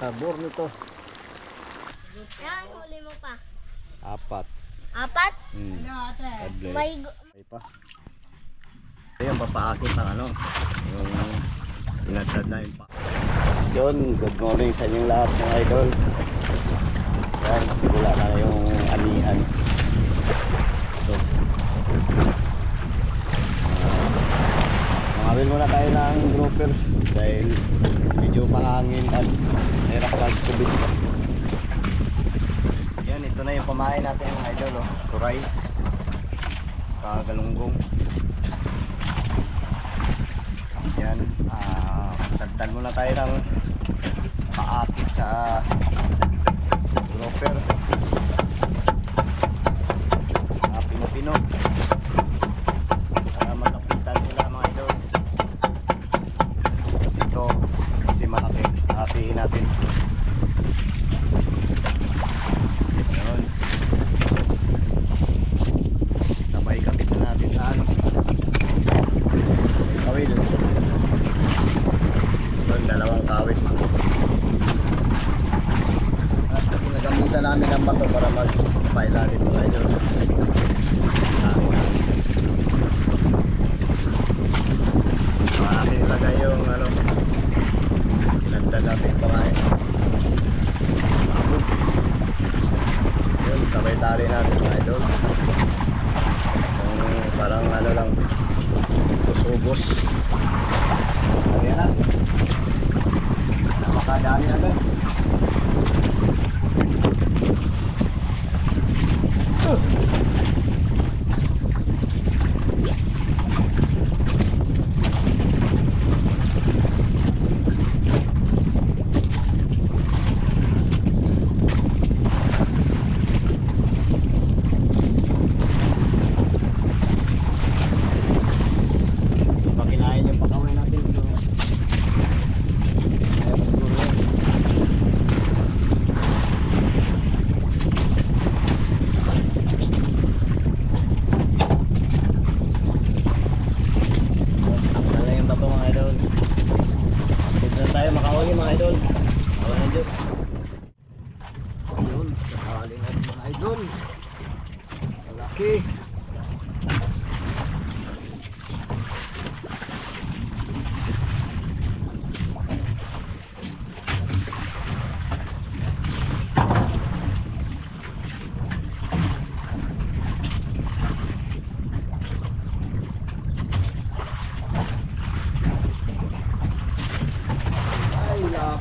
sabor nito. Yan, huli mo pa. 4. 4? May... Ay pa. Ayun, papaakit ang ano, yung pinagdad na yung pa. Yun, good morning sa inyong lahat mga idol. Yan, simula na yung anihan. So, mangawil muna tayo ng grouper dahil medyo mahangin at hirap mag-subit. Yan, ito na yung pamain natin mga idol, oh. Turay, kagalunggong. Yan, tagtan muna tayo ng paakit sa grouper. Pino-pino para malapitan sila mga idol. Ito kasi malaki, hatiin natin. Yun, sabay kapit na natin sa ano, kawil. Yun, dalawang kawil. At nagamitan namin ang bato para mag-pailalim mga idol. Akin ilagay yung ano, pinagdala natin pamain. Yun, sabay tali natin mga idol. Yung parang ano lang, tusubos. Ayan na, makadami agad. Pakinain yung pakawin natin ito. Wala yung bato mga idol. Dito na tayo makahuli mga idol. Awan ng Diyos. Ayun, nakahuli natin mga idol. Malaki.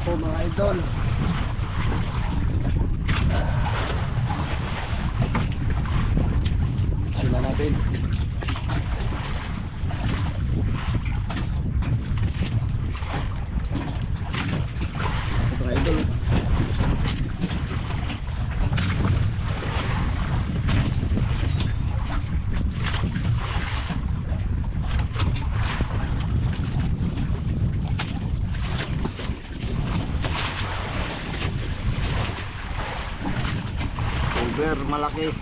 Po mga idol, sila natin. Ito mga idol, malaki.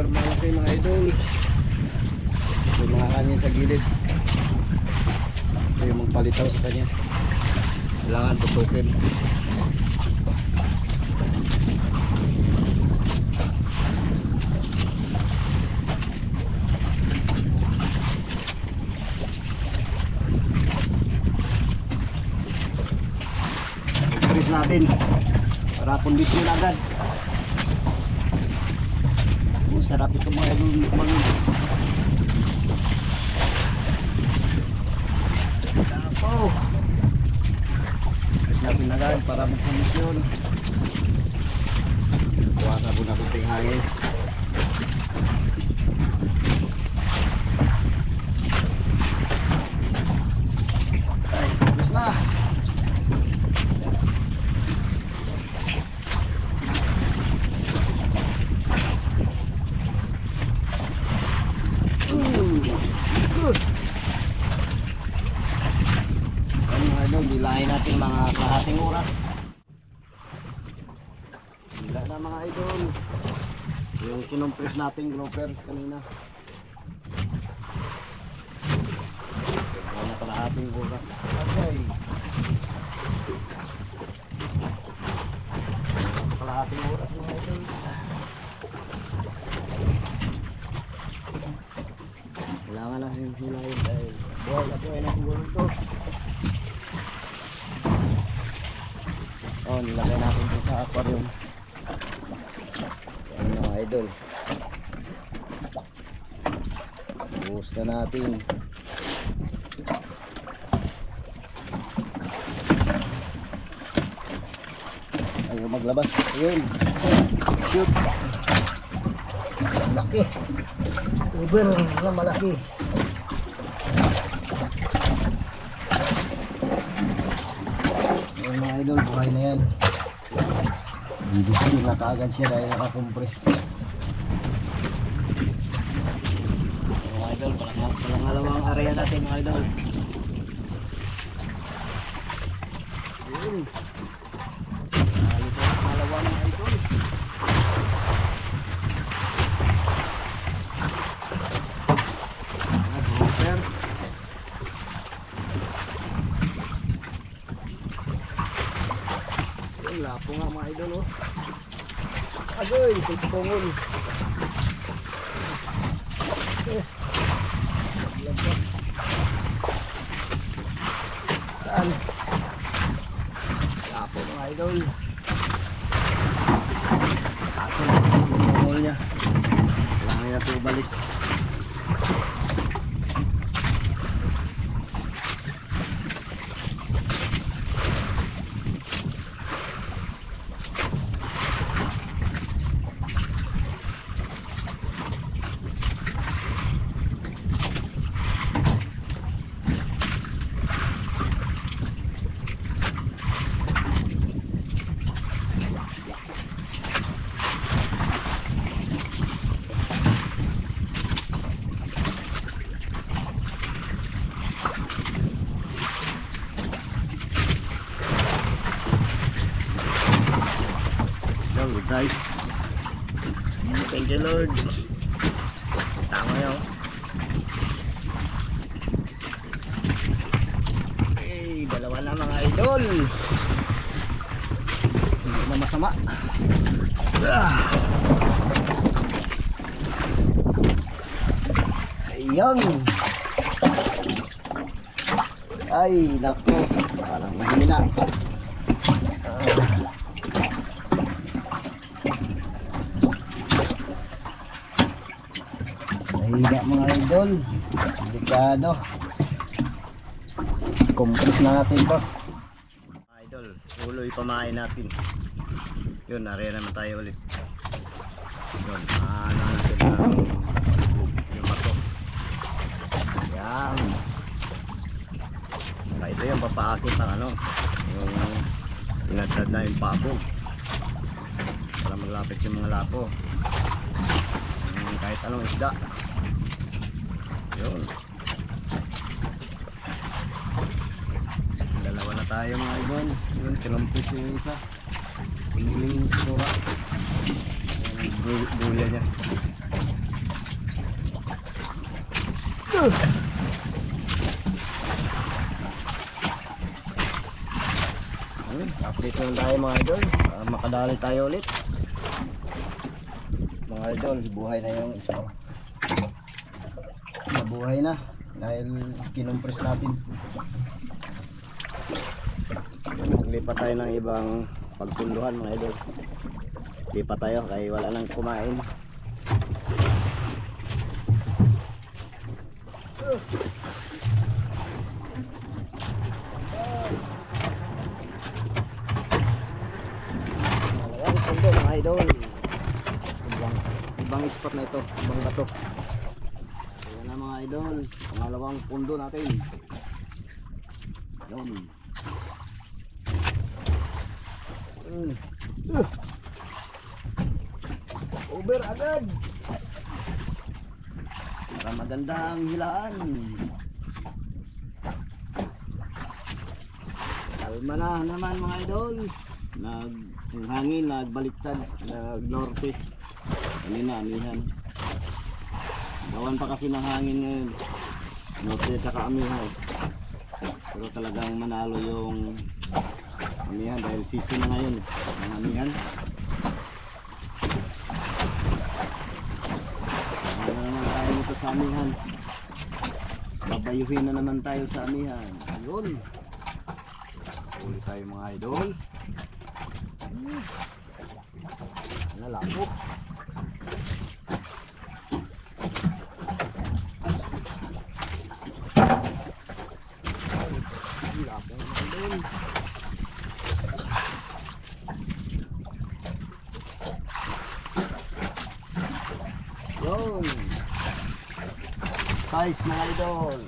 Malaki mga idol. May mga hangin sa gilid. Ito yung magpalitaw sa kanya. Kailangan tutukin. Press natin para kondisyon agad. Sarap ito mga idol mangin. Tapo. Press natin agad para magkondisyon. Kuwasa po na kunting hangin. Ay, press na. Hintayin natin mga kalahating oras. Hila na mga idol. Yung kinumpres nating grouper kanina. Mga kalahating oras. Okay. Mga kalahating oras mga idol. Kailangan na yung hilayin dahil buhay na siguro ito. Oh, nilagay natin ito sa aquarium. Yan mga idol. Buhos na natin. Ayaw maglabas. Ayun. Shoot. Laki. Uber na malaki. Ayun mga idol, buhay na yan. Hindi na kaagad siya dahil nakakompress. Mga idol, palangalawang area natin mga idol. Ayun. Palangalawang mga idol. Grouper. Ayun, lapo nga mga idol oh. Agoy, tutungol. Saan? Lapo mga idol. Aso na tutungol niya. Kailangan niya ito balik. Guys, thank you Lord. Tama yun. Okay, dalawa na mga idol. Hindi na masama. Ayun. Ay, naku, parang mahina. Mahina mga idol, delikado. Compress na natin to. Idol, uloy pamain natin. Yun, area naman tayo ulit. Yun, ano natin yung bato. Yan. Ito yung papaakit ng ano, yung pinagdad na yung pabog para maglapit yung mga lapo. Kahit anong isda. Yun. Dalawa na tayo mga idol. Yun, kinumpit yung isa. Pinuling sura. Yung buya niya. Update lang tayo mga idol. Makadali tayo ulit. Mga idol, buhay na yung isa. Nabuhay na dahil kinumpres natin. Lipat tayo ng ibang pagpunduhan mga idol. Lipat tayo kaya wala nang kumain. Malawang pundo mga idol. Ibang spot na ito, ibang bato. Ayan na mga idol, pangalawang pundo natin. Yun. Over agad para maganda ang hilaan. Manahan naman mga idol. Yung hangin nagbaliktad, nag-norte. Kanina amihan. Gawan pa kasi ng hangin ngayon. Norte tsaka amihan. Pero talagang manalo yung amihan dahil season na ngayon ng amihan. Ano naman tayo dito sa amihan. Babayuhin na naman tayo sa amihan. Ayun. Uli tayo mga idol. Nalabo. Nalabo mga idol. Yun. Size mga idol.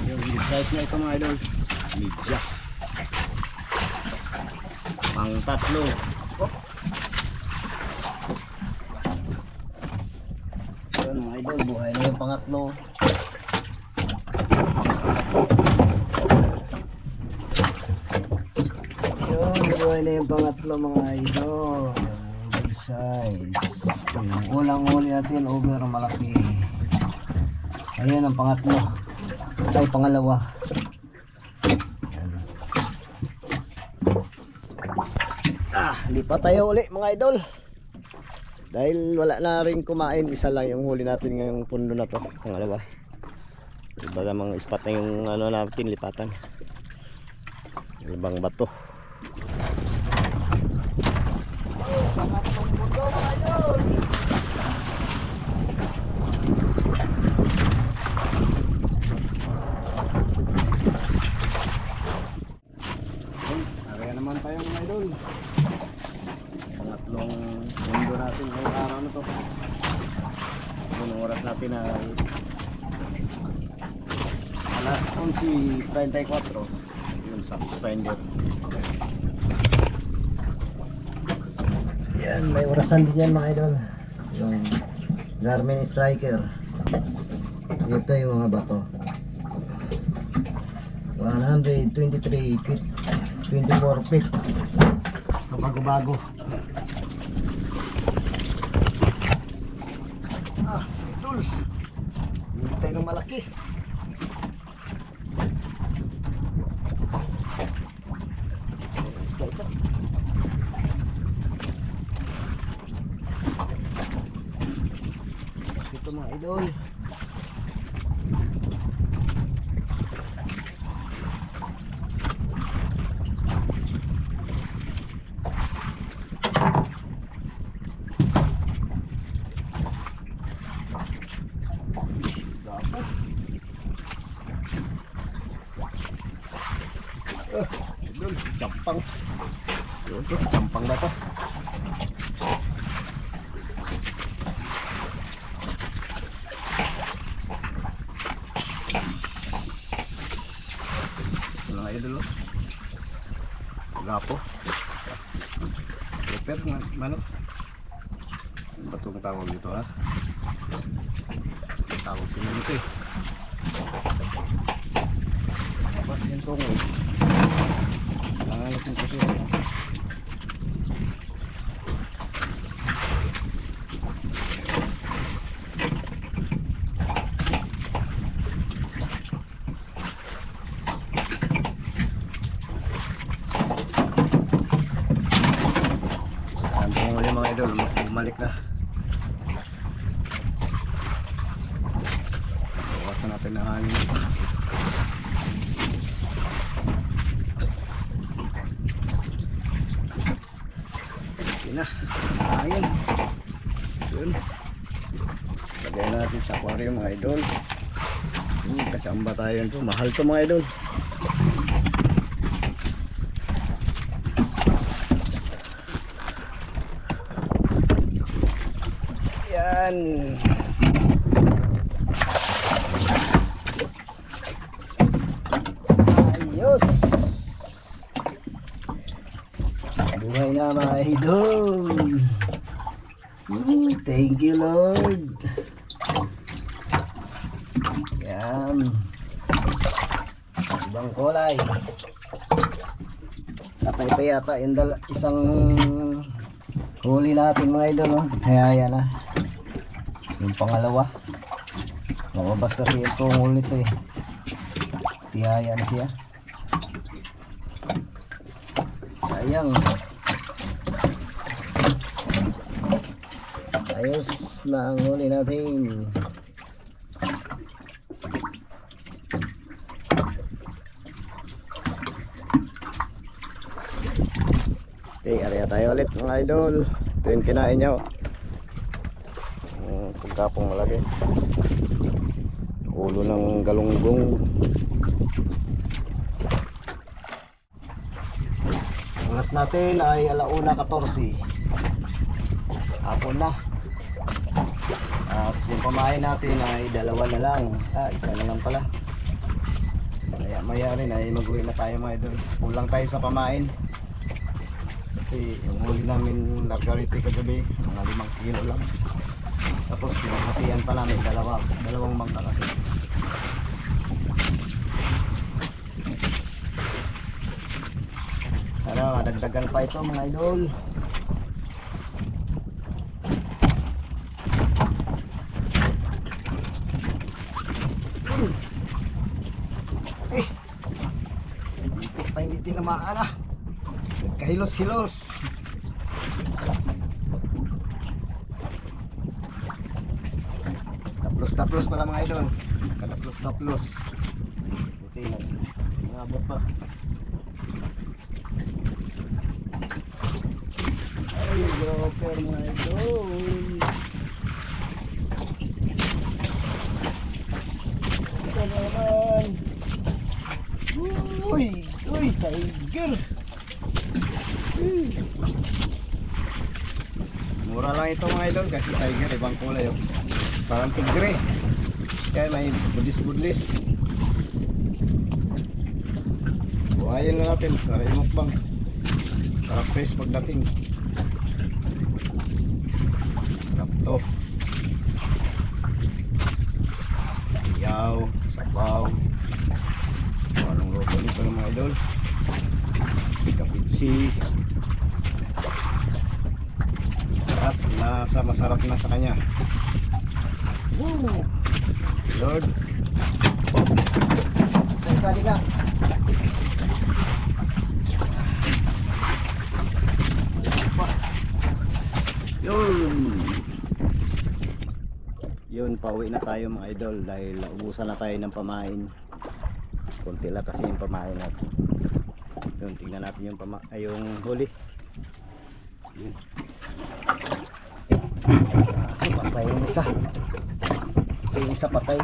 Yung big size na ito mga idol. Media. Pang tatlo. Oh. Yun mga idol, buhay na yung pangatlo. Yun, buhay na yung pangatlo mga idol. Big size. Yung ulang huli natin over malaki. Ayan ang pangatlo. Ay pangalawa. Lipat tayo uli mga idol. Dahil wala na rin kumain, isa lang yung huli natin ngayong pundo na to, pangalawa. Iba namang spot na yung ano natin lipatan. Ibang bato. Kaya naman tayo mga idol. Pangatlong mundo natin ngayong araw na to. Unang oras natin ay alas 11:34. Yung sa suspender. Yan, may orasan din yan mga idol. Yung Garmin Striker. Ito yung mga bato. 123 feet, 24 feet. Bago-bago. Idol. Hindi tayo ng malaki. Ito mga idol. Campang. Ito, campang na to. Wala kayo dulu. Gapo. Leper, manok. Ano ba itong tawag dito ha? Tawag sila nito eh. Tapos yung tungoy. Nangalap yung kasi. Ang mga idol, bumalik na. Bawasan natin ng hangin. Na, hangin. Yun. Lagay natin sa aquarium mga idol. Kasamba tayo nito. Mahal to mga idol. Yan. Yan. Ayos. Buhay na mga idol. Thank you Lord. Yan. Ibang kulay. Patay pa yata yung isang huli natin mga idol. Oh. Kaya na. Yung pangalawa. Lumabas kasi yung tungol nito eh. Tihaya na siya. Sayang. Ayos na ang huli natin. Okay, area tayo ulit mga idol. Ito yung kinain nyo. Pagkapong malaki. Ulo ng galunggong. Oras natin ay 1:14. Hapon na. At yung pamain natin ay 2 na lang. Isa na lang pala. Kaya maya rin ay mag-uwi na tayo mga idol. Kulang tayo sa pamain. Kasi yung huli namin lagariti kagabi, mga 5 kilo lang. Tapos pinaghatian pa namin dalawang mangka kasi. Ano, madagdagan pa ito mga idol. Hindi tinamaan ah. Nagkahilos-hilos. Taplos pala mga idol. Taplos. Buti na. Nabot pa. Ay, broker mga idol. Ito naman. Uy, tiger. Mura lang ito mga idol kasi tiger ibang kulay oh. Parang tigre. Kaya may budlis. Buhayin na natin para imukbang. Para fresh pagdating. Sarap to. Iyaw, sabaw. Anong luto nito ng mga idol? Kapitsi. At masarap na sa kanya. Woo! Lord. Kali na. Yun, pauwi na tayo mga idol dahil naubusan na tayo ng pamain. Kunti lang kasi yung pamain natin. Yun, tingnan natin yung huli. Yun. So, patay yung isa. Yung isa patay.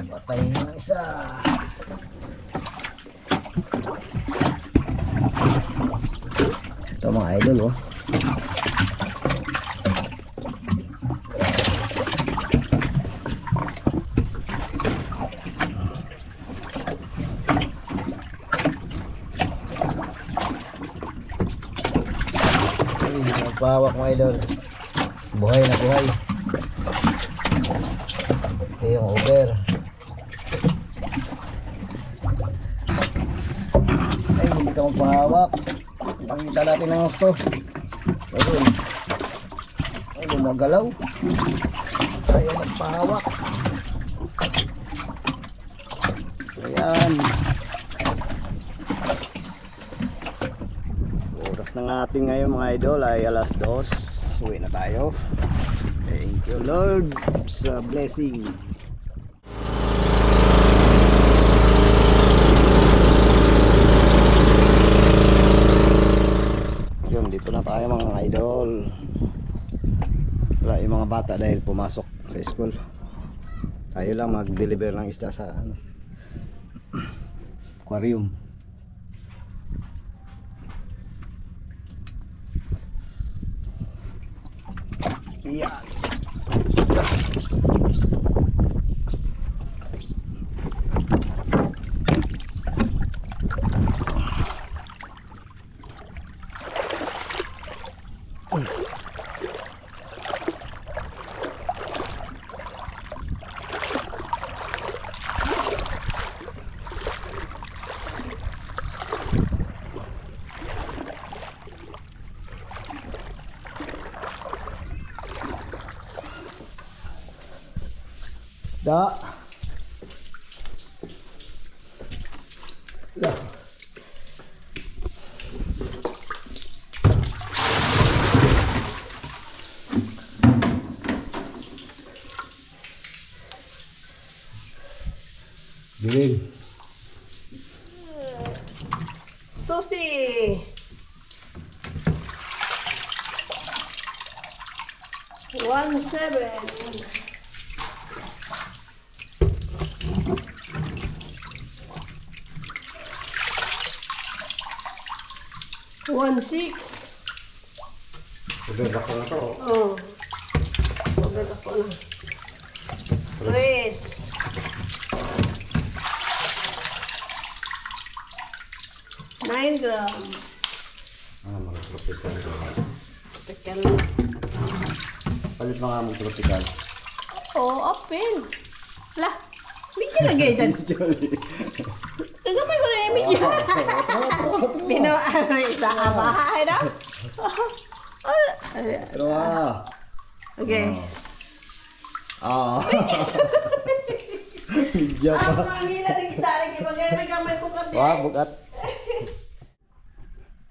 Patay yung isa. Ito mga idol oh. Pawak mga idol. Buhay na buhay. Ito yung over. Ay, hindi ka magpahawak. Pakita natin ang gusto. Ayun. Ay, lumagalaw. Ayaw magpahawak. Ayan. Oras ng ating ngayon mga idol ay 2:00. Uwi na tayo. Thank you Lord sa blessing. Yun, dito na tayo mga idol. Wala yung mga bata dahil pumasok sa school. Tayo lang mag-deliver ng isda sa aquarium. Iyan. Da. Da. Dilim. Susi. 17. 16. Udah ako na to. Oh. Pagod ako na. Tres. Nine gram. Mga tropical. Tekal. Palit mga mga tropical. Oh, open. Lah. Bigyan na gaydan. Kagamay ko na yung medyo. Pinoano isa abahay na. Pero Okay. Diyan Ang pa. pangila ng kita. Nagkipagay gamay ko kasi. Bugat.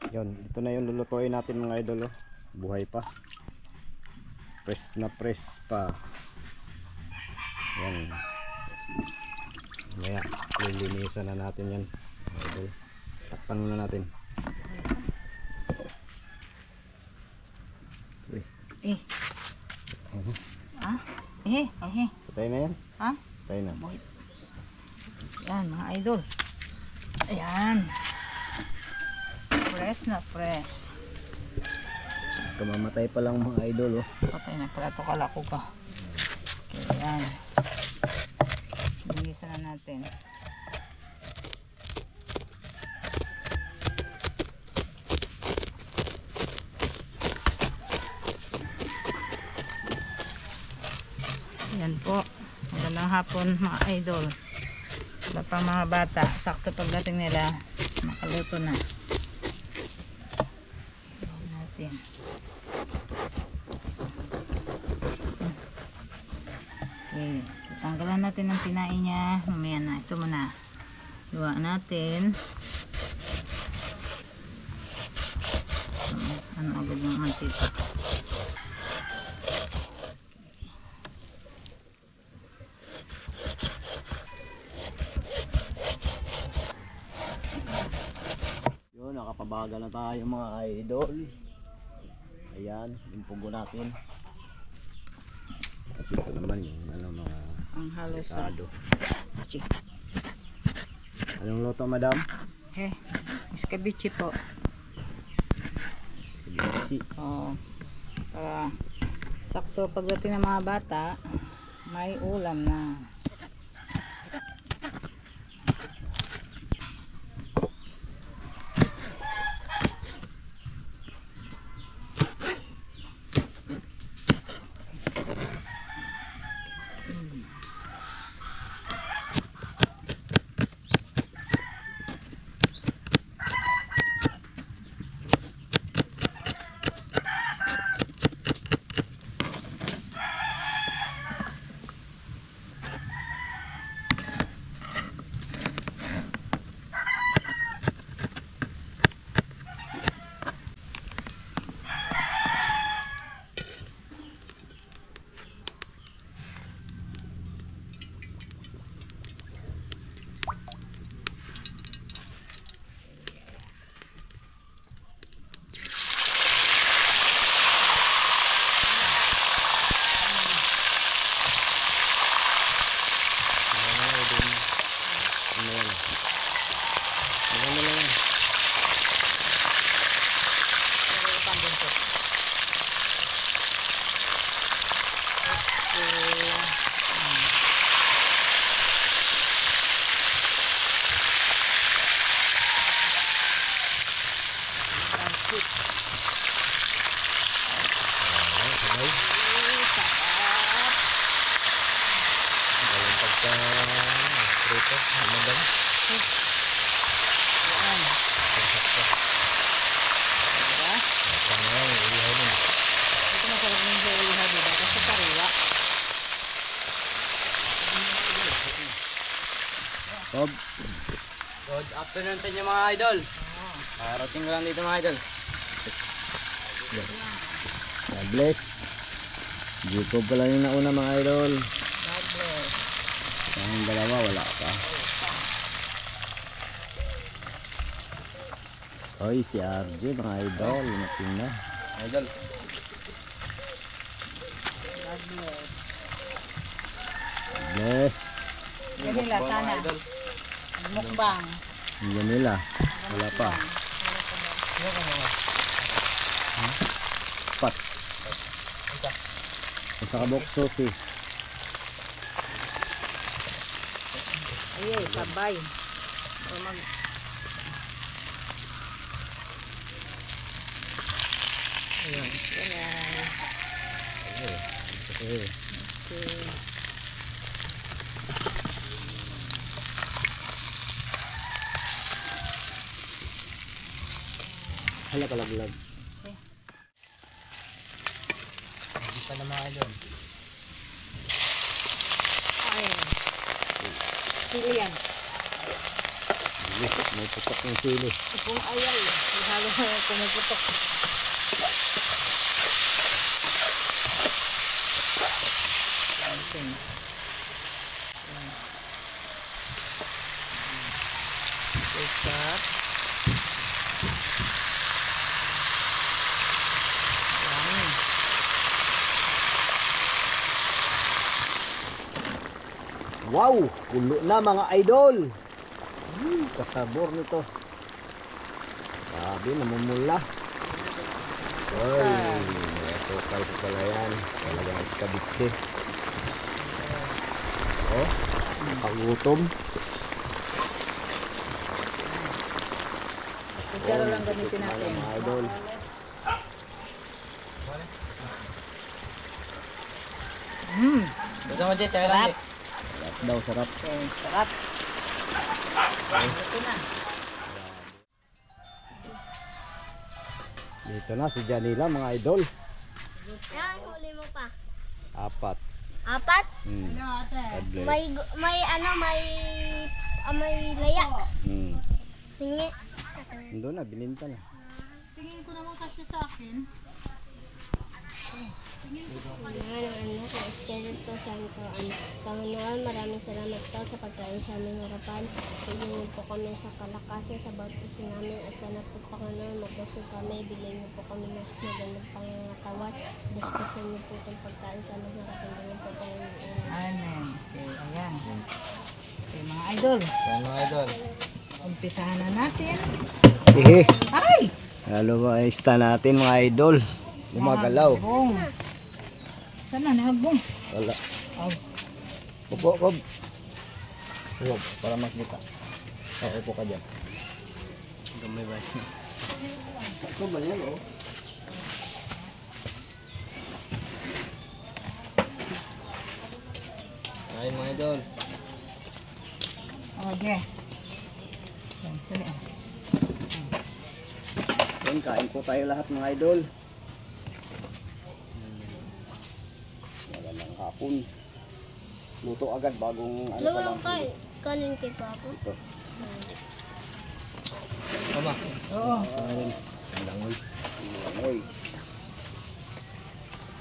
Yun, ito na yung lulutuin natin mga idol. Oh. Buhay pa. Press na press pa. Yan. Kaya, lilinisan na natin yan. Mga idol. Takpan muna natin. Uy. Patay na yan? Ha? Patay na. Yan mga idol. Ayan. Press na press. Kamamatay pa lang mga idol. Oh. Patay na pala ito kalako ka. Okay, yan. Linisan na natin. Yan po. Magandang hapon mga idol. Iba pa mga bata. Sakto pagdating nila. Makaluto na. Ayan natin. Okay. Tanggalan natin ang tinain niya. Mamaya na. Ito muna. Luwa natin. Ano agad yung antito. Yun, nakapabaga na tayo mga idol. Ayan, yung pugo natin. At ito naman yung mga Ang halos sa sado. chick. Anong luto madam? Escabeche po. Spaghetti. Oo. Para sakto pagdating ng mga bata, may ulam na. Ayan. Diba? Ito masarap yung sa uliha diba? Kasi sariwa. Bob, Good afternoon sa inyo mga idol. Parating ko lang dito mga idol. God bless. Jacob pa lang yung nauna mga idol. God bless. Ang dalawa wala pa. Oy, si RJ mga idol. Lumating na. Idol. God bless. Bless. Yan nila sana. Mukbang. Hindi nila. Wala pa. Pat. Sa kabok susi. Ayun, sabay. So, Ayun. Yan. Okay. Okay. Hala kalaglag. Dito na mga idol. Ayun. Sili yan. May putok ng sili. Kung ayaw, halo pumuputok. Ayan. Ketchup. Ayan. Wow! Pulo na mga idol! Kasabor nito. Grabe, namumula. Oy, ito kayo pala yan. Talagang iskabitsi. Oh, pagutom. Kutsara lang gamitin natin. Mga idol. Gusto mo dito, tayo lang Sarap. dito. Sarap daw, sarap. Okay, sarap. Ito na. Dito na si Janila mga idol. Yan, huli mo pa. 4. 4? God bless. May laya. Hingi. Doon na, bininta na. Tingin ko naman kasi sa akin. Espiritu Santo, Panginoon, maraming salamat po sa pagkain sa aming harapan. Hingin po kami sa kalakasan sa bawat isa namin at sana po, Panginoon, magbusog kami, bilhin niyo po kami ng magandang pangangatawan. Daspasan niyo po itong pagkain sa aming harapan. Ganyan po, Panginoon. Amen. Okay, ayan. Okay, mga idol. Yan mga idol. Umpisahan na natin. Hehe. Ay! Lalo ba natin mga idol. Gumagalaw. Hagbong. Saan na? Nahagbong. Wala. Oh. Upo, Rob. Rob, para makita. Upo ka dyan. Gamay ba? Ito ba yan, oh? Ay mga idol. Okay. Yan, dali. Yan, kain po tayo lahat mga idol. Magandang hapon. Luto agad bagong ano pa lang. Luwang kay, kanin kay Papa. Ito. Tama. Oo. Kain. Ang langoy. Langoy.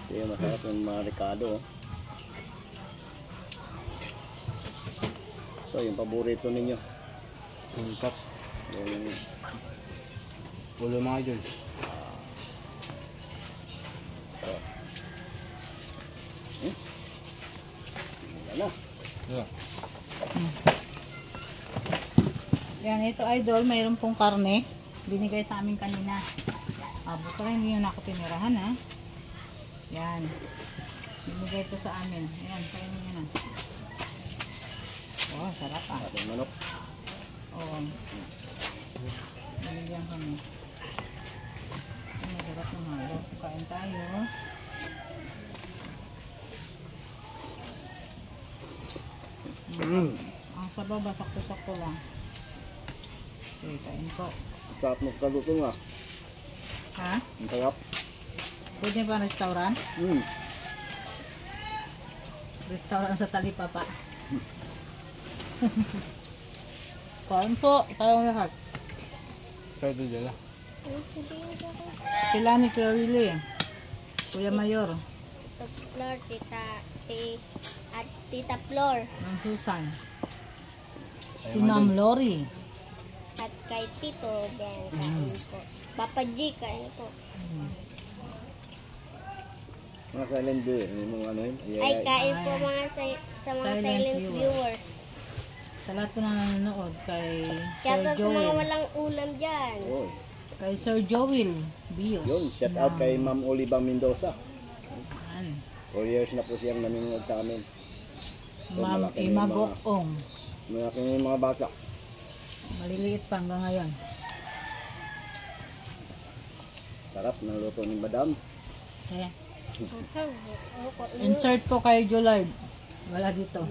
Ito yung masarap yung mga Ricardo. Oh. Ito yung paborito ninyo. Tungkap. Yung Ulo mga idol. simula na. Yeah. Yan, ito idol, mayroon pong karne. Binigay sa amin kanina. Abo ko hindi yun ako tinirahan ha. Yan. Binigay ito sa amin. Ayan, kainin nyo na. Oh, sarap ah. Ating manok. Oo. Binigyan kami. Masarap ng halo. Kain tayo. Ang Sa baba, sakto-sakto lang. Okay, kain po. Sarap magkaluto nga. Ha? Ang sarap. Pwede ba restaurant? Hmm. Restaurant sa Talipapa. Kain po, tayong lahat. Pwede dyan. Sila ni Kuya Willie. Kuya Mayor. Tita Flor, at Tita Flor. Ng Susan. Si Ma'am Lori. At kay Tito Ruben, kain po. Papa G, kain po. Mga silent viewer. Yung mga ano yun. Ay, kain po mga sa mga Silent silent viewers. viewers. Sa lahat po na nanonood kay Sir Shoutout sa mga Joel. walang ulam dyan. Oh, Kay Sir Joel Bios. yun. Shout out kay Ma'am Oliva Mendoza. Yan. 4 years na po siyang nanonood sa amin. Ma'am malaki na yung Imagoong. Malaki na yung mga bata. Maliliit pa hanggang ngayon. Sarap ng luto ni Madam. Kaya, Ano insert po kay Jolard. Wala dito.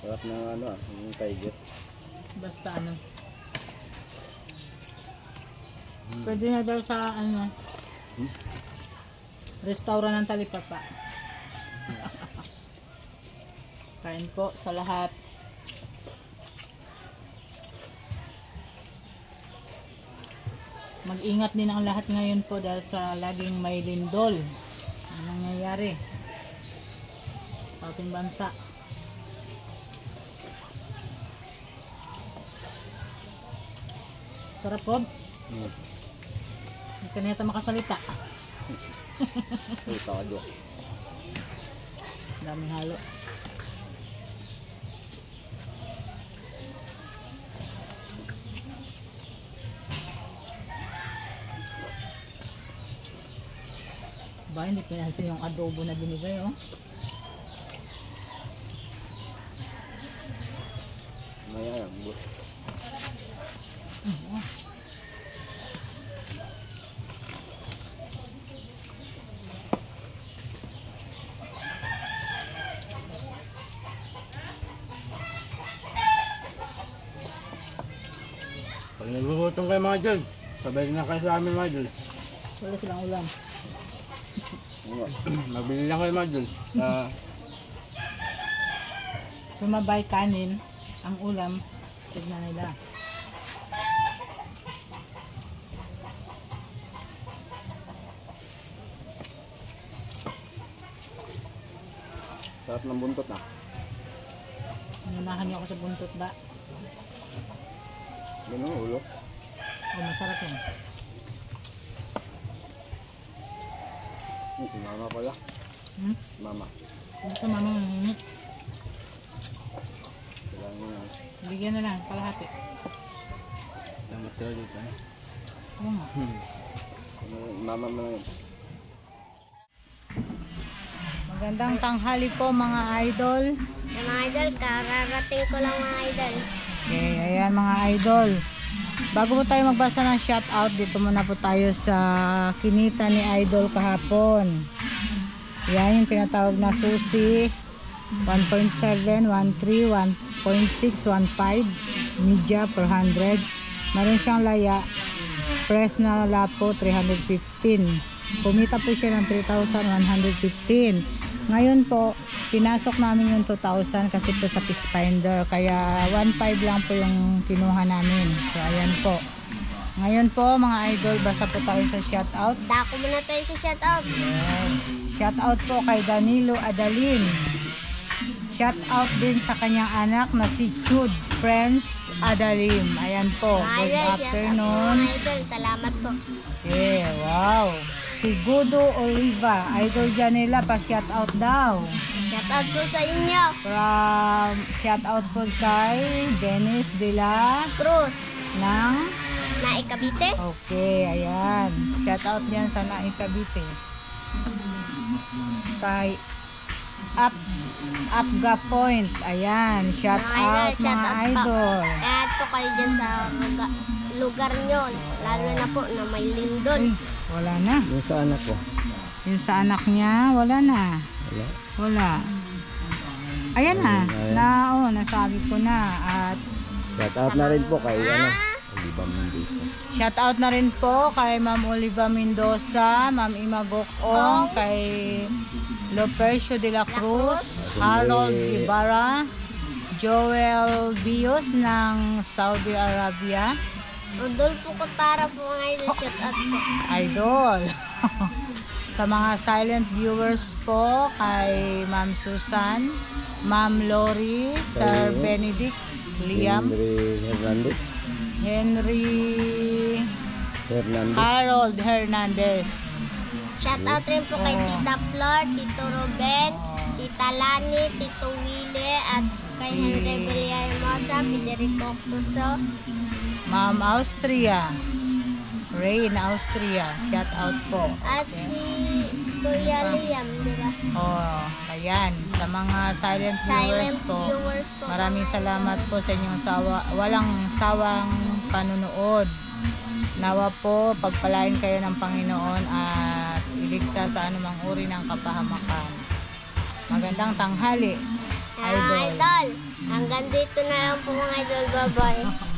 Sarap ng ano yung tiger. Basta ano. Pwede na daw sa ano. Restaurant ng Talipapa. Kain po sa lahat. Mag-ingat din ang lahat ngayon po dahil sa laging may lindol. Ang nangyayari sa ating bansa. Sarap po. Hindi ka na yata makasalita. Uy, takado. Daming halo. Ba, hindi pinansin yung adobo na binigay, oh. Maya, Pag nagugutom kayo mga idol, sabay na kayo sa amin mga idol. Wala silang ulam. Mabili lang kayo mga idol. Sumabay kanin, ang ulam, tignan nila. sarap ng buntot na. Nanahan niyo ako sa buntot ba? Ganun ang ulo. Oh, masarap yan. Si mama pala. Hmm? Mama. Ano sa mama mahingi? Kailangan mo na. Bigyan na lang, kalahati. Ang matira dito. Oo nga. Mama mo na yun. Magandang tanghali po mga idol. Mga idol, kararating ko lang mga idol. Okay, ayan mga idol. Bago po tayo magbasa ng shoutout, dito muna po tayo sa kinita ni Idol kahapon. Yan yung tinatawag na susi. 1.7, 1.3, 1.6, 1.5 media per 100. Meron siyang laya. Press na lapo 315. Kumita po siya ng 3,115. Ngayon po, pinasok namin yung 2,000 kasi po sa Fish Finder. Kaya 1.5 lang po yung kinuha namin. So, ayan po. Ngayon po, mga idol, basa po tayo sa shoutout. Dako muna tayo sa shoutout. Yes. Shoutout po kay Danilo Adalin. Shoutout din sa kanyang anak na si Jude Friends Adalim. Ayan po. Mga Good idol, shoutout po afternoon. mga idol. Salamat po. Okay, wow. Si Gudo Oliva, Idol Janela, pa-shoutout daw. Shoutout po sa inyo. Shoutout po kay Dennis de la Cruz. ng... Naikabite. Okay, ayan. Shoutout niyan sa Naikabite. Kay Apga Point. Ayan, shoutout mga idol. Kaya po kayo dyan sa lugar nyo. Lalo na po na may lindol. Uy, wala na. Yung sa anak ko. Yung sa anak niya, wala na. Wala. Wala. Ayan na. Ayan. Nasabi ko na. At Shout out na rin po kay Oliva Mendoza. shout out na rin po kay Ma'am Oliva Mendoza, Ma'am Ima Gokong, kay Lopercio de la Cruz, Harold Ibarra, Joel Bios ng Saudi Arabia, Rodolfo Cotara po mga idol, shout out po. Idol. Sa mga silent viewers po, kay Ma'am Susan, Ma'am Lori, Sir Benedict, Liam, Henry Hernandez. Harold Hernandez. Shout out rin po kay Tita Flor, Tito Ruben, Tita Lani, Tito Willie, at kay Henry Villahermosa, Federico Octuso. Ma'am Austria, Rain Austria, shout out po. At si Kuya Liam, di ba? Ayan, sa mga silent viewers Silent po, viewers po. maraming salamat po sa inyong walang sawang panunood. Nawa po, pagpalain kayo ng Panginoon at iligtas sa anumang uri ng kapahamakan. Magandang tanghali, idol. Idol, hanggang dito na lang po mga idol. Bye-bye.